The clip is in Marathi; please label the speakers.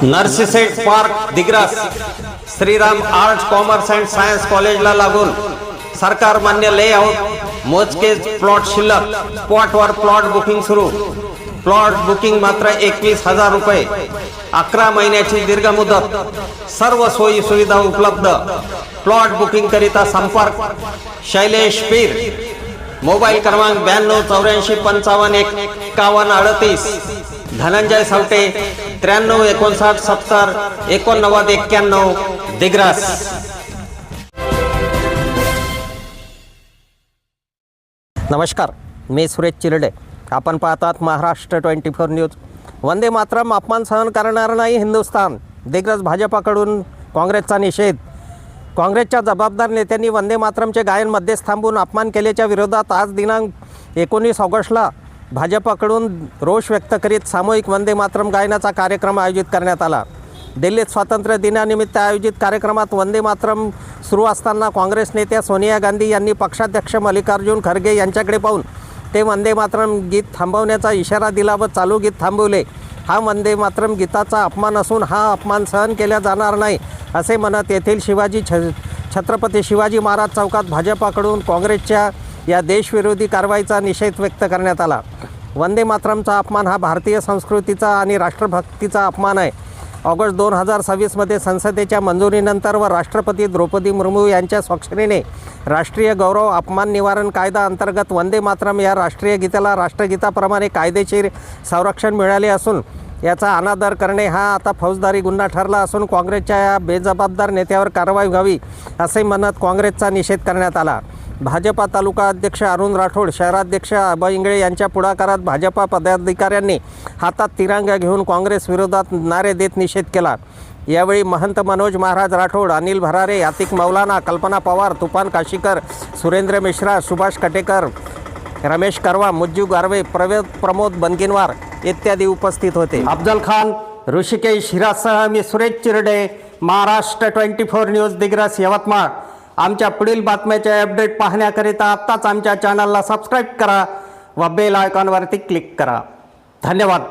Speaker 1: नर्सिसेट park Digras Shriram arts commerce and science कॉलेजला लागून सरकार मान्य लेआउट मोजकेच प्लॉट शिल्लक स्पॉटवर प्लॉट बुकिंग सुरू। प्लॉट बुकिंग मात्र 21,000 रुपये, 11 महिन्याची दीर्घ मुदत, सर्व सोयी सुविधा उपलब्ध। प्लॉट बुकिंग करिता संपर्क शैलेश पीर, मोबाईल क्रमांक 92 84 55 51 38, धनंजय सावटे 93 59 70 89 91 दिग्रस। नमस्कार, मी सुरेश चिरडे, आपण पाहतात महाराष्ट्र 24 न्यूज। वंदे मातरम अपमान सहन करणार नाही हिंदुस्थान, दिग्रस भाजपाकडून काँग्रेसचा निषेध। काँग्रेसच्या जबाबदार नेत्यांनी वंदे मातरमचे गायन मध्येच थांबून अपमान केल्याच्या विरोधात आज दिनांक 19 ऑगस्टला भाजपाकडून रोष व्यक्त करीत सामूहिक वंदे मातरम गायनाचा कार्यक्रम आयोजित करण्यात आला। दिल्लीत स्वातंत्र्य दिनानिमित्त आयोजित कार्यक्रमात वंदे मातरम सुरू असताना काँग्रेस नेत्या सोनिया गांधी यांनी पक्षाध्यक्ष मल्लिकार्जुन खरगे यांच्याकडे पाहून ते वंदे मातरम गीत थांबवण्याचा इशारा दिला व चालू गीत थांबवले। हा वंदे मातरम गीताचा अपमान असून हा अपमान सहन केला जाणार नाही असे म्हणत येथील छत्रपती शिवाजी महाराज चौकात भाजपाकडून काँग्रेसच्या या देशविरोधी कारवाईचा निषेध व्यक्त करण्यात आला। वंदे मातरमचा अपमान हा भारतीय संस्कृतीचा आणि राष्ट्रभक्तीचा अपमान आहे। ऑगस्ट 2026 मध्ये संसदेच्या मंजुरीनंतर व राष्ट्रपती द्रौपदी मुर्मू यांच्या स्वाक्षरीने राष्ट्रीय गौरव अपमान निवारण कायदा अंतर्गत वंदे मातरम या राष्ट्रीय गीताला राष्ट्रगीताप्रमाणे कायदेशीर संरक्षण मिळाले असून याचा अनादर करणे हा आता फौजदारी गुन्हा ठरला असून काँग्रेसच्या या बेजबाबदार नेत्यावर कारवाई व्हावी असे म्हणत काँग्रेसचा निषेध करण्यात आला। भाजपा तालुका अध्यक्ष अरुण राठोड, शहराध्यक्ष अभय इंगळे यांच्या पुढाकारात भाजपा पदाधिकाऱ्यांनी हातात तिरंगा घेऊन काँग्रेस विरोधात नारे देत निषेध केला। यावेळी महंत मनोज महाराज राठोड, अनिल भरारे, आतिक मौलाना, कल्पना पवार, तुफान काशीकर, सुरेंद्र मिश्रा, सुभाष कटेकर, रमेश करवा, मुज्जू गारवे, प्रमोद बनगिनवार इत्यादी उपस्थित होते। अफजल खान, ऋषिकेश हिरासह मी सुरेश चिरडे, महाराष्ट्र 24 न्यूज दिग्रस, यवतमाळ। आमच्या पुढील बातम्याचे अपडेट पाहण्याकरिता आत्ताच आमच्या चॅनलला सबस्क्राईब करा व बेल आयकॉनवरती क्लिक करा। धन्यवाद।